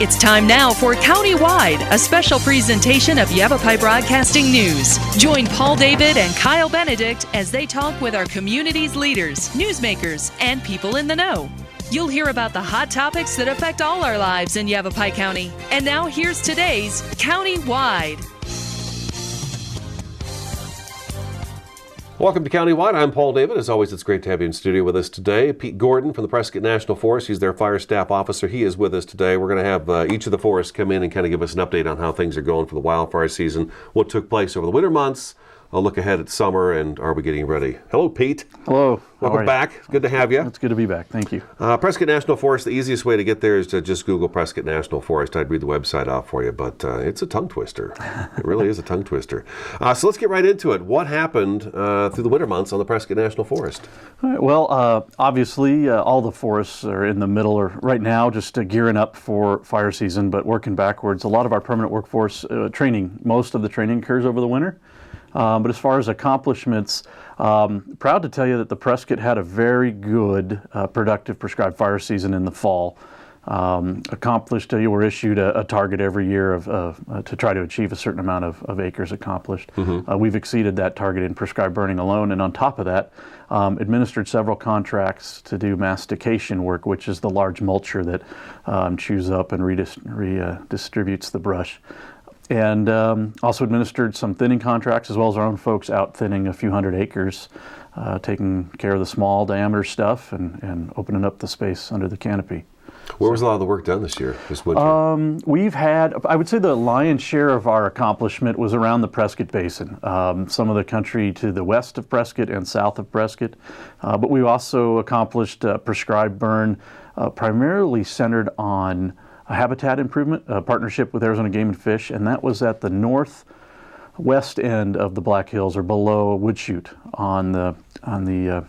It's time now for Countywide, a special presentation of Yavapai Broadcasting News. Join Paul David and Kyle Benedict as they talk with our community's leaders, newsmakers, and people in the know. You'll hear about the hot topics that affect all our lives in Yavapai County. And now here's today's Countywide. Welcome to Countywide. I'm Paul David. As always, it's great to have you in studio with us today. Pete Gordon from the Prescott National Forest. He's their fire staff officer. He is with us today. We're going to have each of the forests come in and kind of give us an update on how things are going for the wildfire season, what took place over the winter months, a look ahead at summer, and are we getting ready? Hello, Pete. Hello. Welcome back. Good to have you. It's good to be back. Thank you. Prescott National Forest, the easiest way to get there is to just Google Prescott National Forest. I'd read the website off for you, but it's a tongue twister. It really is a tongue twister. So let's get right into it. What happened through the winter months on the Prescott National Forest? All right, well, obviously, all the forests are in the middle, or right now, just gearing up for fire season, but working backwards. A lot of our permanent workforce training, most of the training occurs over the winter. But as far as accomplishments, proud to tell you that the Prescott had a very good, productive prescribed fire season in the fall. Accomplished, you were issued a target every year to try to achieve a certain amount of acres accomplished. Mm-hmm. We've exceeded that target in prescribed burning alone, and on top of that, administered several contracts to do mastication work, which is the large mulcher that chews up and redistributes the brush. And also administered some thinning contracts, as well as our own folks out thinning a few hundred acres, taking care of the small diameter stuff and opening up the space under the canopy. Where was a lot of the work done this winter? We've had, I would say the lion's share of our accomplishment was around the Prescott Basin. Some of the country to the west of Prescott and south of Prescott. But we also accomplished prescribed burn primarily centered on a habitat improvement, a partnership with Arizona Game and Fish, and that was at the northwest end of the Black Hills, or below Woodchute on the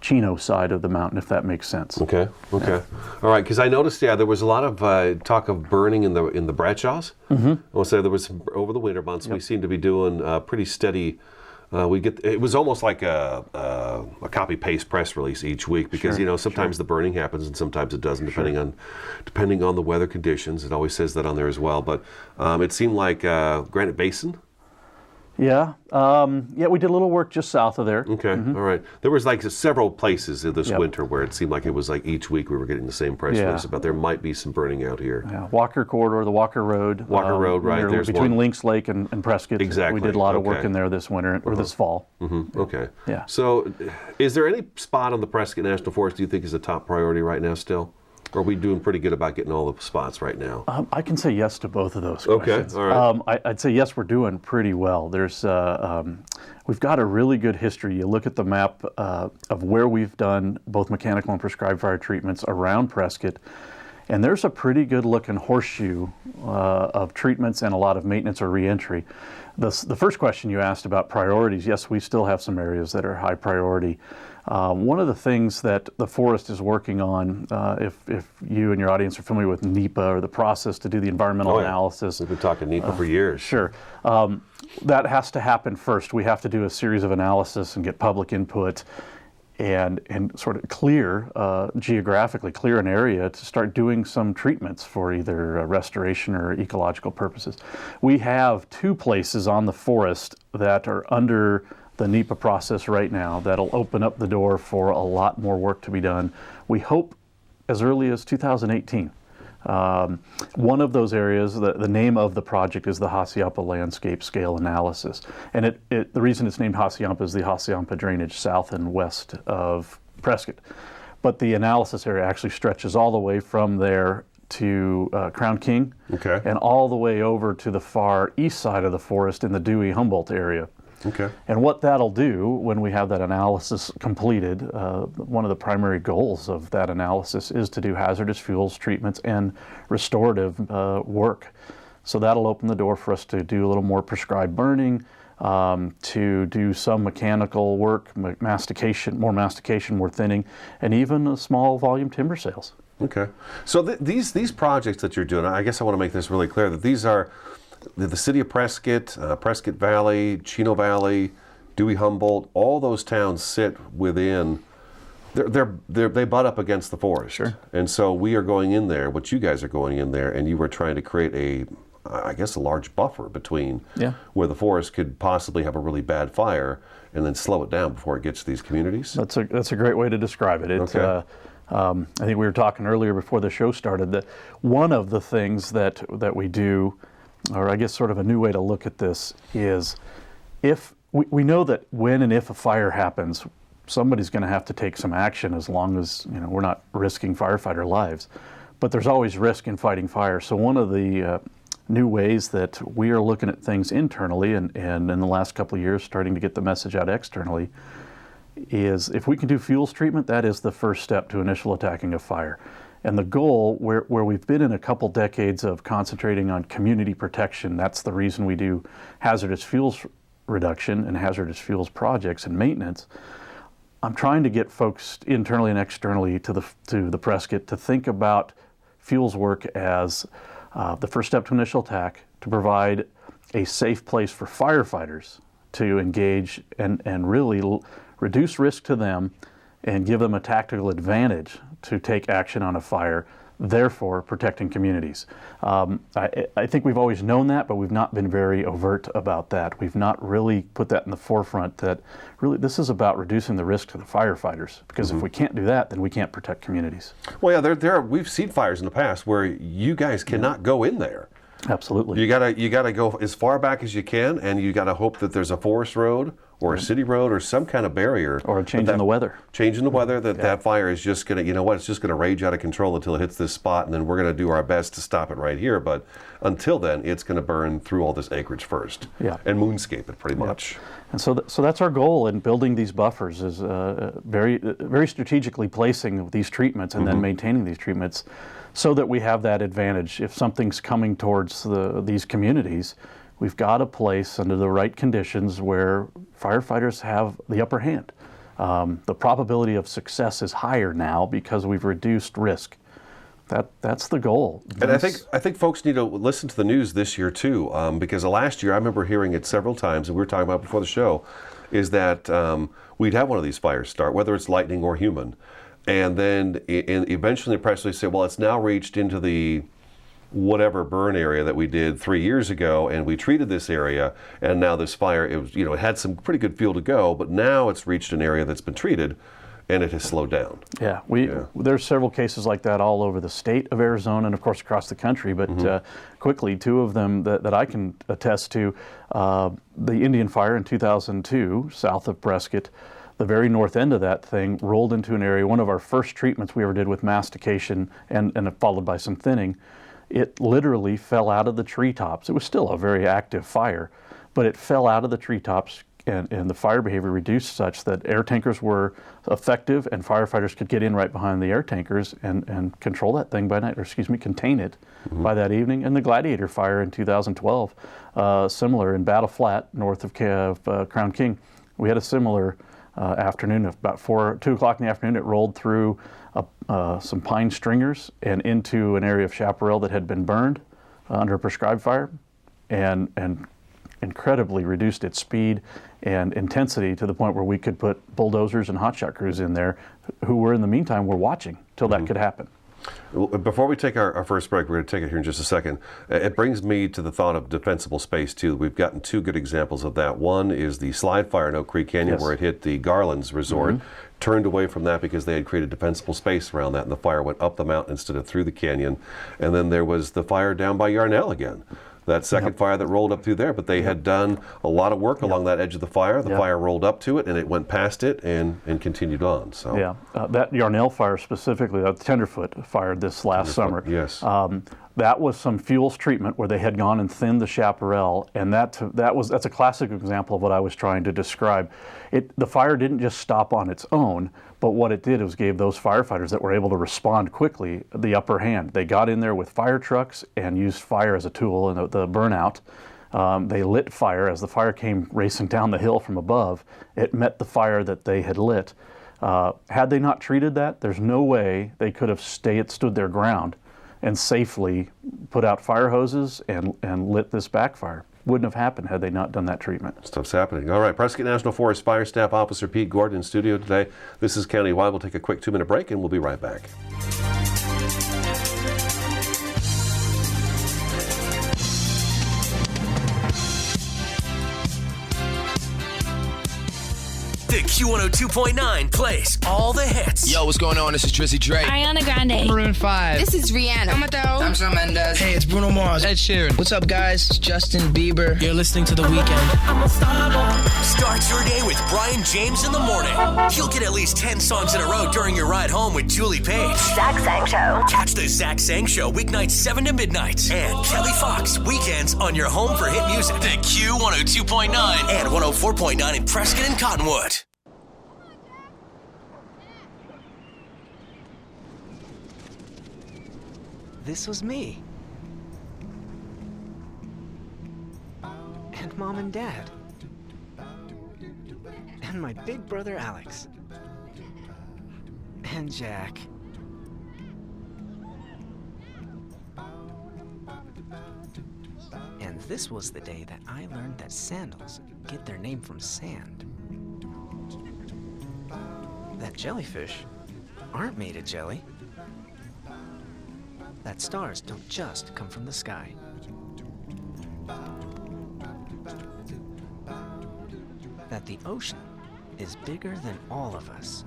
Chino side of the mountain, if that makes sense. Okay. Yeah. All right, because I noticed, there was a lot of talk of burning in the Bradshaws. Mm-hmm. I want to say there was over the winter months. Yep. We seem to be doing pretty steady. It was almost like a copy paste press release each week, because sometimes the burning happens and sometimes it doesn't, depending on the weather conditions. It always says that on there as well. But it seemed like Granite Basin. Yeah, we did a little work just south of there. Okay, mm-hmm. All right. There was several places this winter where it seemed like it was each week we were getting the same press release about there might be some burning out here. Yeah, Walker Corridor, the Walker Road. Walker Road, right. There's between one. Lynx Lake and Prescott. Exactly. We did a lot of work in there this winter, or this fall. Mm-hmm. Okay. Yeah. So is there any spot on the Prescott National Forest do you think is a top priority right now still? Or are we doing pretty good about getting all the spots right now? I can say yes to both of those questions. Okay, all right. I'd say yes, we're doing pretty well. There's, we've got a really good history. You look at the map of where we've done both mechanical and prescribed fire treatments around Prescott, and there's a pretty good looking horseshoe of treatments and a lot of maintenance or reentry. The first question you asked about priorities, yes, we still have some areas that are high priority. One of the things that the forest is working on, if you and your audience are familiar with NEPA, or the process to do the environmental analysis. We've been talking NEPA for years. Sure. That has to happen first. We have to do a series of analysis and get public input and sort of geographically clear an area to start doing some treatments for either restoration or ecological purposes. We have 2 places on the forest that are under the NEPA process right now that'll open up the door for a lot more work to be done. We hope as early as 2018. One of those areas, the name of the project is the Hassayampa Landscape Scale Analysis. And the reason it's named Hassayampa is the Hassayampa drainage south and west of Prescott. But the analysis area actually stretches all the way from there to Crown King, and all the way over to the far east side of the forest in the Dewey-Humboldt area. Okay. And what that'll do when we have that analysis completed, one of the primary goals of that analysis is to do hazardous fuels treatments and restorative work. So that'll open the door for us to do a little more prescribed burning, to do some mechanical work, mastication, more thinning, and even a small volume timber sales. Okay. So these projects that you're doing, I guess I want to make this really clear that these are the city of Prescott, Prescott Valley, Chino Valley, Dewey-Humboldt, all those towns sit within they butt up against the forest. Sure. And so we are going in there, what you guys are going in there, and you were trying to create I guess a large buffer between where the forest could possibly have a really bad fire and then slow it down before it gets to these communities. That's a great way to describe it. Okay. I think we were talking earlier before the show started that one of the things that we do, or I guess sort of a new way to look at this, is if we know that when and if a fire happens, somebody's going to have to take some action as long as we're not risking firefighter lives. But there's always risk in fighting fire. So one of the new ways that we are looking at things internally and in the last couple of years starting to get the message out externally is if we can do fuels treatment, that is the first step to initial attacking a fire. And the goal, where we've been in a couple decades of concentrating on community protection, that's the reason we do hazardous fuels reduction and hazardous fuels projects and maintenance. I'm trying to get folks internally and externally to the Prescott to think about fuels work as the first step to initial attack, to provide a safe place for firefighters to engage and really reduce risk to them and give them a tactical advantage to take action on a fire, therefore protecting communities. I think we've always known that, but we've not been very overt about that. We've not really put that in the forefront, that really this is about reducing the risk to the firefighters, because if we can't do that, then we can't protect communities. Well, yeah, we've seen fires in the past where you guys cannot go in there. Absolutely. You gotta go as far back as you can, and you gotta hope that there's a forest road or a city road or some kind of barrier. Or a change in the weather. Change in the weather, that fire is just gonna, it's just gonna rage out of control until it hits this spot, and then we're gonna do our best to stop it right here. But until then, it's gonna burn through all this acreage first. Yeah. And moonscape it pretty much. And so that's our goal in building these buffers, is very, very strategically placing these treatments and then maintaining these treatments so that we have that advantage. If something's coming towards these communities, we've got a place under the right conditions where firefighters have the upper hand. The probability of success is higher now because we've reduced risk. That's the goal. And I think folks need to listen to the news this year too, because last year I remember hearing it several times, and we were talking about it before the show, is that we'd have one of these fires start, whether it's lightning or human, and then eventually the press release say, well, it's now reached into the whatever burn area that we did 3 years ago, and we treated this area, and now this fire, it had some pretty good fuel to go, but now it's reached an area that's been treated, and it has slowed down. Yeah, there's several cases like that all over the state of Arizona and of course across the country, but quickly, two of them that I can attest to, the Indian Fire in 2002, south of Prescott. The very north end of that thing rolled into an area, one of our first treatments we ever did with mastication and followed by some thinning. It literally fell out of the treetops. It was still a very active fire, but it fell out of the treetops, and the fire behavior reduced such that air tankers were effective and firefighters could get in right behind the air tankers and control that thing by night, contain it by that evening. And the Gladiator Fire in 2012, similar in Battle Flat, north of Crown King, we had a similar afternoon of about 2 o'clock in the afternoon. It rolled through some pine stringers and into an area of chaparral that had been burned under a prescribed fire, and incredibly reduced its speed and intensity to the point where we could put bulldozers and hotshot crews in there who were in the meantime were watching till that could happen. Before we take our first break, we're going to take it here in just a second. It brings me to the thought of defensible space too. We've gotten two good examples of that. One is the slide fire in Oak Creek Canyon, where it hit the Garland's resort, turned away from that because they had created defensible space around that, and the fire went up the mountain instead of through the canyon. And then there was the fire down by Yarnell again. That second fire that rolled up through there, but they had done a lot of work along that edge of the fire. The fire rolled up to it, and it went past it and continued on. So that Yarnell fire specifically, that Tenderfoot fire this last summer. Yes. That was some fuels treatment where they had gone and thinned the chaparral, and that's a classic example of what I was trying to describe. The fire didn't just stop on its own, but what it did was gave those firefighters that were able to respond quickly the upper hand. They got in there with fire trucks and used fire as a tool in the burnout. They lit fire. As the fire came racing down the hill from above, it met the fire that they had lit. Had they not treated that, there's no way they could have stood their ground and safely put out fire hoses and lit this backfire. wouldn't have happened had they not done that treatment. Stuff's happening. All right, Prescott National Forest Fire Staff Officer Pete Gordon in studio today. This is Countywide. We'll take a quick 2-minute break, and we'll be right back. The Q102.9 plays all the hits. Yo, what's going on? This is Drizzy Drake. Ariana Grande. Maroon 5. This is Rihanna. I'm Shawn Mendes. Hey, it's Bruno Mars. Ed Sheeran. What's up, guys? It's Justin Bieber. You're listening to The Weeknd. Start your day with Brian James in the morning. You'll get at least 10 songs in a row during your ride home with Julie Page. Zach Sang Show. Catch the Zach Sang Show weeknights 7 to midnight. And Kelly Fox weekends on your home for hit music. The Q102.9 and 104.9 in Prescott and Cottonwood. This was me. And Mom and Dad. And my big brother Alex. And Jack. And this was the day that I learned that sandals get their name from sand. That jellyfish aren't made of jelly. That stars don't just come from the sky. That the ocean is bigger than all of us.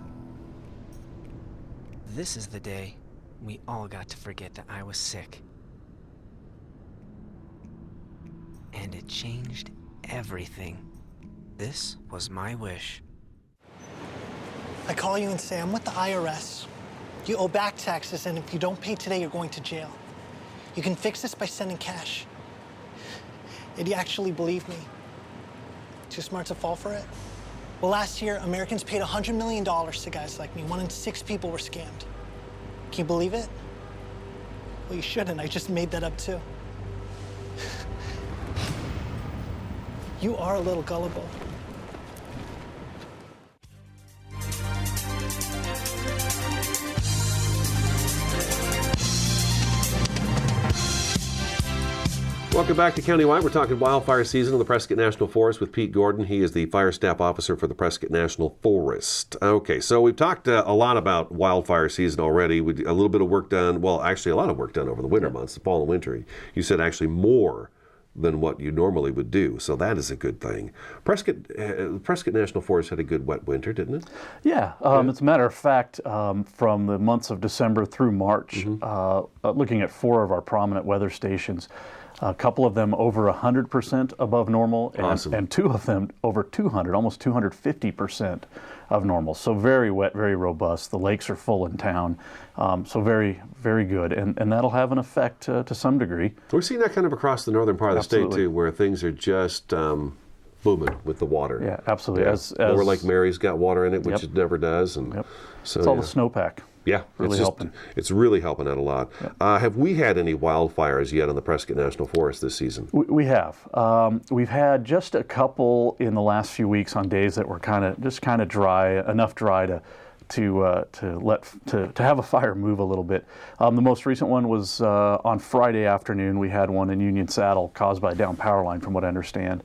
This is the day we all got to forget that I was sick. And it changed everything. This was my wish. I call you and say, I'm with the IRS. You owe back taxes, and if you don't pay today, you're going to jail. You can fix this by sending cash. Did you actually believe me? Too smart to fall for it? Well, last year, Americans paid $100 million to guys like me. 1 in 6 people were scammed. Can you believe it? Well, you shouldn't. I just made that up, too. You are a little gullible. Welcome back to Countywide. We're talking wildfire season of the Prescott National Forest with Pete Gordon. He is the Fire Staff Officer for the Prescott National Forest. Okay, so we've talked a lot about wildfire season already. We a little bit of work done, well, actually a lot of work done over the winter months, the fall and winter. You said actually more than what you normally would do, so that is a good thing. Prescott National Forest had a good wet winter, didn't it? Yeah, as a matter of fact, from the months of December through March, looking at 4 of our prominent weather stations, a couple of them over 100% above normal, and, awesome. And 2 of them over 200, almost 250% of normal. So very wet, very robust. The lakes are full in town, so very, very good. And that'll have an effect to some degree. We're seeing that kind of across the northern part of the Absolutely. state, too, where things are just booming with the water. Yeah, absolutely. Yeah. Lower Lake Mary's got water in it, which Yep. it never does. And Yep. so, It's all yeah. the snowpack. Yeah, Really helping. It's really helping out a lot. Have we had any wildfires yet on the Prescott National Forest this season? We have. We've had just a couple in the last few weeks on days that were kind of dry, enough dry to have a fire move a little bit. The most recent one was on Friday afternoon. We had one in Union Saddle caused by a down power line, from what I understand.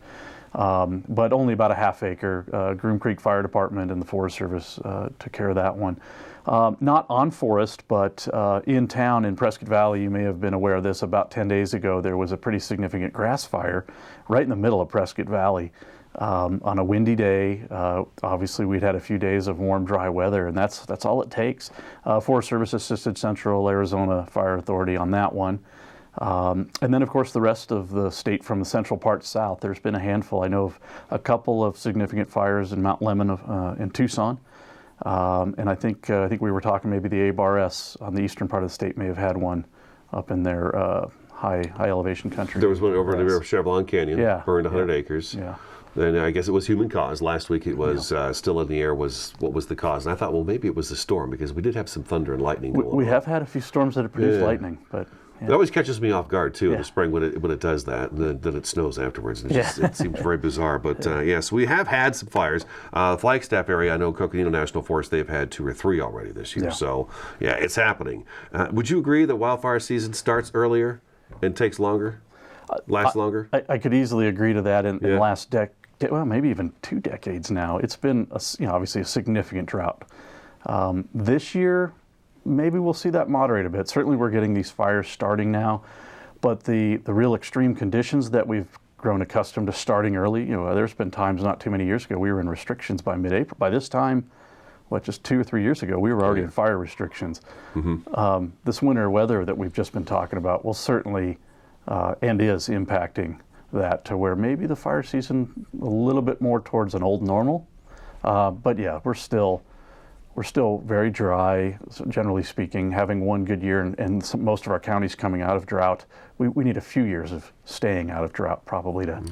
But only about a half acre. Groom Creek Fire Department and the Forest Service took care of that one. Not on forest, but in town in Prescott Valley, you may have been aware of this. About 10 days ago, there was a pretty significant grass fire right in the middle of Prescott Valley on a windy day. Obviously, we'd had a few days of warm, dry weather, and that's all it takes. Forest Service assisted Central Arizona Fire Authority on that one. And then, of course, the rest of the state from the central part south, there's been a handful. I know of a couple of significant fires in Mount Lemmon in Tucson. And I think we were talking maybe the A-Bar-S on the eastern part of the state may have had one up in their high elevation country. There was one over near Chevelon Canyon, burned 100 acres. Yeah. Then I guess it was human cause. Last week it was still in the air was what was the cause. And I thought, well, maybe it was the storm because we did have some thunder and lightning going on. We have had a few storms that have produced lightning, but... Yeah. It always catches me off guard, too, in the spring when it does that, and then it snows afterwards. And it seems very bizarre. But, yes, we have had some fires. Flagstaff area, I know Coconino National Forest, they've had 2 or 3 already this year. Yeah. So, yeah, it's happening. Would you agree that wildfire season starts earlier and takes longer? last longer? I could easily agree to that. In the last well, maybe even 2 decades now, it's been obviously a significant drought. This year, maybe we'll see that moderate a bit. Certainly, we're getting these fires starting now, but the real extreme conditions that we've grown accustomed to starting early. There's been times not too many years ago we were in restrictions by mid-April. By this time, just 2 or 3 years ago, we were already in fire restrictions. This winter weather that we've just been talking about will certainly and is impacting that to where maybe the fire season a little bit more towards an old normal. But yeah, we're still very dry, generally speaking, having one good year, and most of our counties coming out of drought. We need a few years of staying out of drought probably to.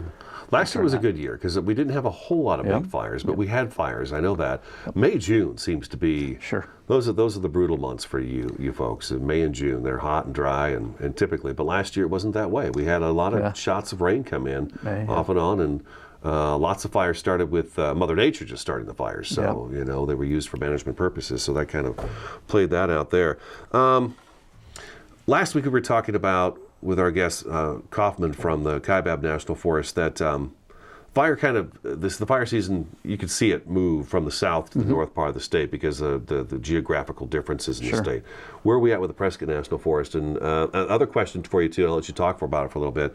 Last year was a good year because we didn't have a whole lot of big fires, but we had fires. I know that. May, June seems to be. Sure. Those are the brutal months for you folks. May and June, they're hot and dry and typically. But last year it wasn't that way. We had a lot of shots of rain come in off and on, and lots of fires started with Mother Nature just starting the fires. So they were used for management purposes. So that kind of played that out there. Last week we were talking about with our guest Kaufman from the Kaibab National Forest that the fire season, you could see it move from the south to the north part of the state because of the geographical differences in the state. Where are we at with the Prescott National Forest? And other questions for you too, I'll let you talk about it for a little bit.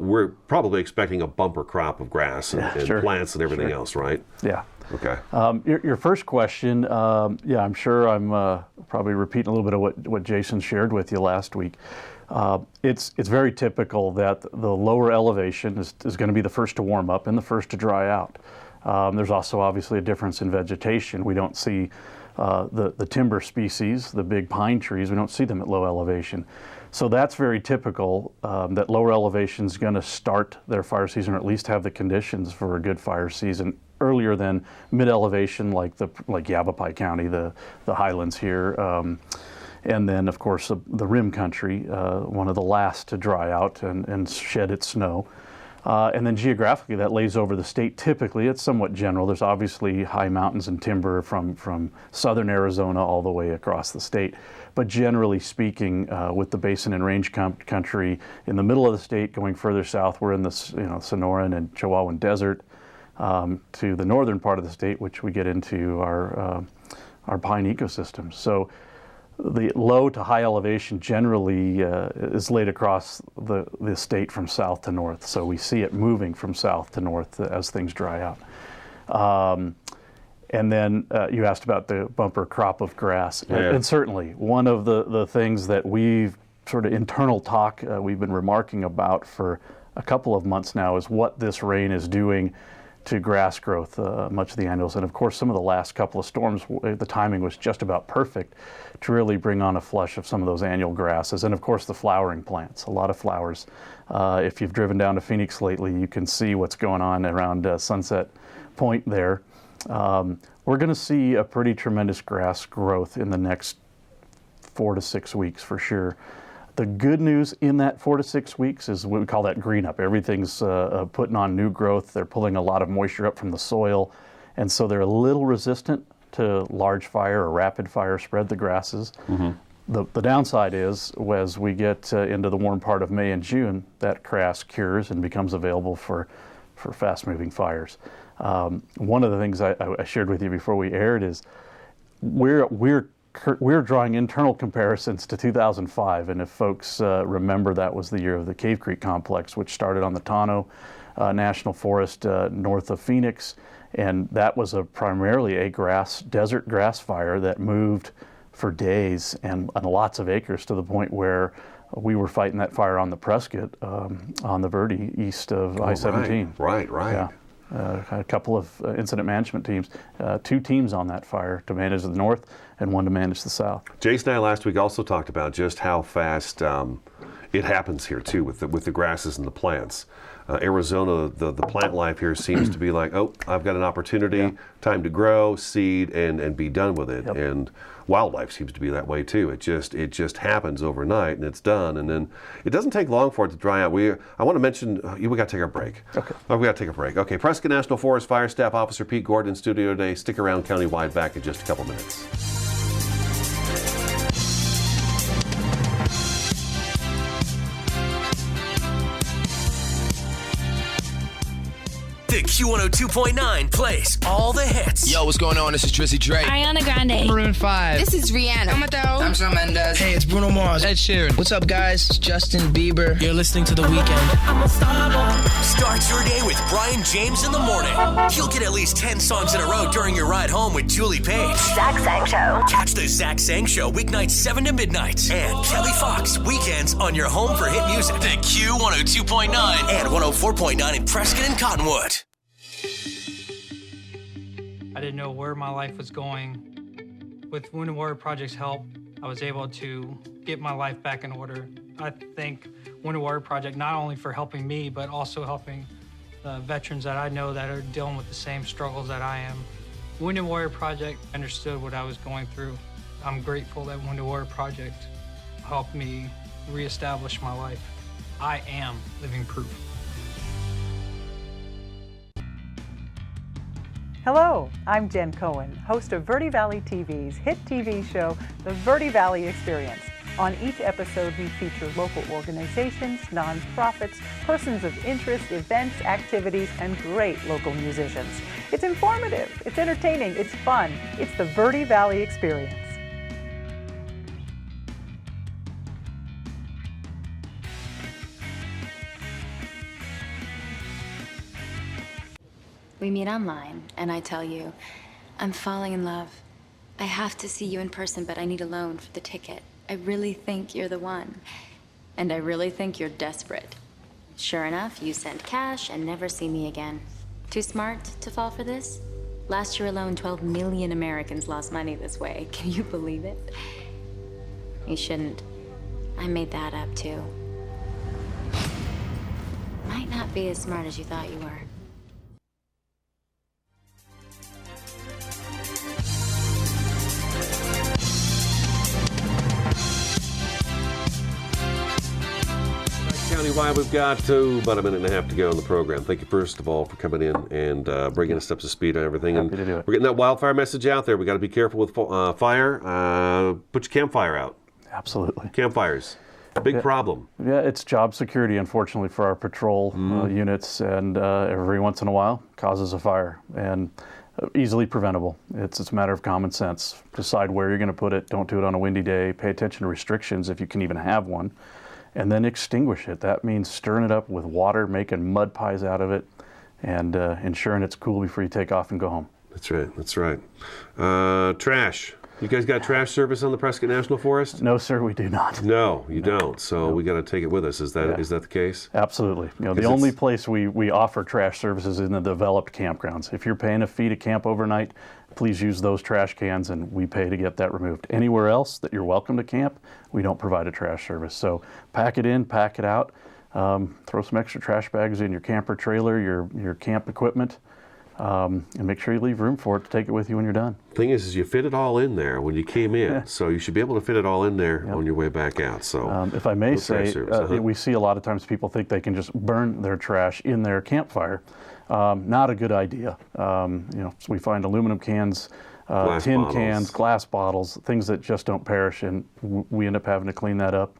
We're probably expecting a bumper crop of grass and plants and everything else, right? Yeah. Okay. Your first question, I'm sure I'm probably repeating a little bit of what Jason shared with you last week. It's very typical that the lower elevation is going to be the first to warm up and the first to dry out. There's also obviously a difference in vegetation. We don't see the timber species, the big pine trees, we don't see them at low elevation. So that's very typical that lower elevation is going to start their fire season, or at least have the conditions for a good fire season earlier than mid-elevation like Yavapai County, the highlands here. And then, of course, the rim country, one of the last to dry out and shed its snow. And then geographically, that lays over the state. Typically, it's somewhat general. There's obviously high mountains and timber from southern Arizona all the way across the state. But generally speaking, with the basin and range country in the middle of the state, going further south, we're in the Sonoran and Chihuahuan Desert, to the northern part of the state, which we get into our pine ecosystems. So the low to high elevation generally is laid across the state from south to north. So we see it moving from south to north as things dry out. And then you asked about the bumper crop of grass. And certainly one of the things that we've sort of internal talk we've been remarking about for a couple of months now is what this rain is doing to grass growth, much of the annuals. And of course, some of the last couple of storms, the timing was just about perfect to really bring on a flush of some of those annual grasses. And of course, the flowering plants, a lot of flowers. If you've driven down to Phoenix lately, you can see what's going on around Sunset Point there. We're going to see a pretty tremendous grass growth in the next 4 to 6 weeks for sure. The good news in that 4 to 6 weeks is what we call that green up. Everything's putting on new growth. They're pulling a lot of moisture up from the soil. And so they're a little resistant to large fire or rapid fire spread, the grasses. The downside is, as we get into the warm part of May and June, that grass cures and becomes available for fast-moving fires. One of the things I shared with you before we aired is we're drawing internal comparisons to 2005, and if folks remember, that was the year of the Cave Creek Complex, which started on the Tonto National Forest north of Phoenix, and that was primarily a desert grass fire that moved for days and on lots of acres to the point where we were fighting that fire on the Prescott on the Verde east of I-17. Right. Yeah. A couple of incident management teams, 2 teams on that fire to manage the north and 1 to manage the south. Jason and I last week also talked about just how fast it happens here too with the grasses and the plants. Arizona, the plant life here seems to be like, oh, I've got an opportunity, time to grow, seed, and be done with it. And wildlife seems to be that way too. It just happens overnight and it's done, and then it doesn't take long for it to dry out. I want to mention we got to take a break. Okay. We got to take a break. Okay, Prescott National Forest Fire Staff Officer Pete Gordon in studio today. Stick around, countywide, back in just a couple minutes. Q102.9 plays all the hits. Yo, what's going on? This is Drizzy Drake. Ariana Grande. Maroon 5. This is Rihanna. I'm Shawn Mendes. Hey, it's Bruno Mars. Ed Sheeran. What's up, guys? It's Justin Bieber. You're listening to The Weeknd. Start your day with Brian James in the morning. He'll get at least 10 songs in a row during your ride home with Julie Page. Zach Sang Show. Catch the Zach Sang Show weeknights 7 to midnight. And Kelly Fox weekends on your home for hit music. The Q102.9 and 104.9 in Prescott and Cottonwood. I didn't know where my life was going. With Wounded Warrior Project's help, I was able to get my life back in order. I thank Wounded Warrior Project not only for helping me, but also helping the veterans that I know that are dealing with the same struggles that I am. Wounded Warrior Project understood what I was going through. I'm grateful that Wounded Warrior Project helped me reestablish my life. I am living proof. Hello, I'm Jen Cohen, host of Verde Valley TV's hit TV show, The Verde Valley Experience. On each episode, we feature local organizations, nonprofits, persons of interest, events, activities, and great local musicians. It's informative, it's entertaining, it's fun. It's the Verde Valley Experience. We meet online, and I tell you, I'm falling in love. I have to see you in person, but I need a loan for the ticket. I really think you're the one. And I really think you're desperate. Sure enough, you send cash and never see me again. Too smart to fall for this? Last year alone, 12 million Americans lost money this way. Can you believe it? You shouldn't. I made that up, too. Might not be as smart as you thought you were. Countywide, we've got about a minute and a half to go in the program. Thank you, first of all, for coming in and bringing us up to speed on everything. Happy to do it. We're getting that wildfire message out there. We got to be careful with fire. Put your campfire out. Absolutely. Campfires, big problem. Yeah, it's job security, unfortunately, for our patrol units, and every once in a while causes a fire, and easily preventable. It's a matter of common sense. Decide where you're going to put it. Don't do it on a windy day. Pay attention to restrictions if you can even have one. And then extinguish it. That means stirring it up with water, making mud pies out of it, and ensuring it's cool before you take off and go home. That's right. That's right. Trash. You guys got trash service on the Prescott National Forest? No, sir, we do not. No, you don't. So we got to take it with us. Is that the case? Absolutely. You know, the only place we offer trash services is in the developed campgrounds. If you're paying a fee to camp overnight, please use those trash cans, and we pay to get that removed. Anywhere else that you're welcome to camp, we don't provide a trash service. So pack it in, pack it out, throw some extra trash bags in your camper trailer, your camp equipment, and make sure you leave room for it to take it with you when you're done. Thing is you fit it all in there when you came in, so you should be able to fit it all in there on your way back out. So, if I may say, we see a lot of times people think they can just burn their trash in their campfire. Not a good idea. So we find aluminum cans, tin cans, glass bottles, things that just don't perish, and we end up having to clean that up.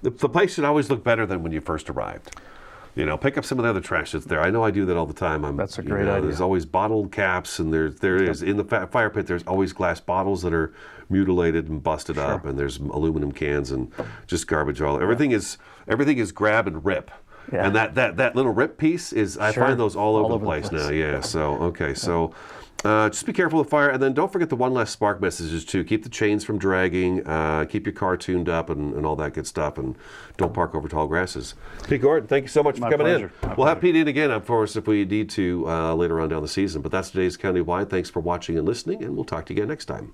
The place should always look better than when you first arrived. Pick up some of the other trash that's there. I know I do that all the time. That's a great idea. There's always bottled caps, and there is in the fire pit. There's always glass bottles that are mutilated and busted up, and there's aluminum cans and just garbage all. Everything is grab and rip. Yeah. And that little rip piece is, I find those all over the place now. Yeah. So okay. So just be careful with fire, and then don't forget the one last spark messages too. Keep the chains from dragging. Keep your car tuned up and all that good stuff, and don't park over tall grasses. Pete Gordon, thank you so much for coming in. We'll have Pete in again, of course, if we need to later on down the season. But that's today's Countywide. Thanks for watching and listening, and we'll talk to you again next time.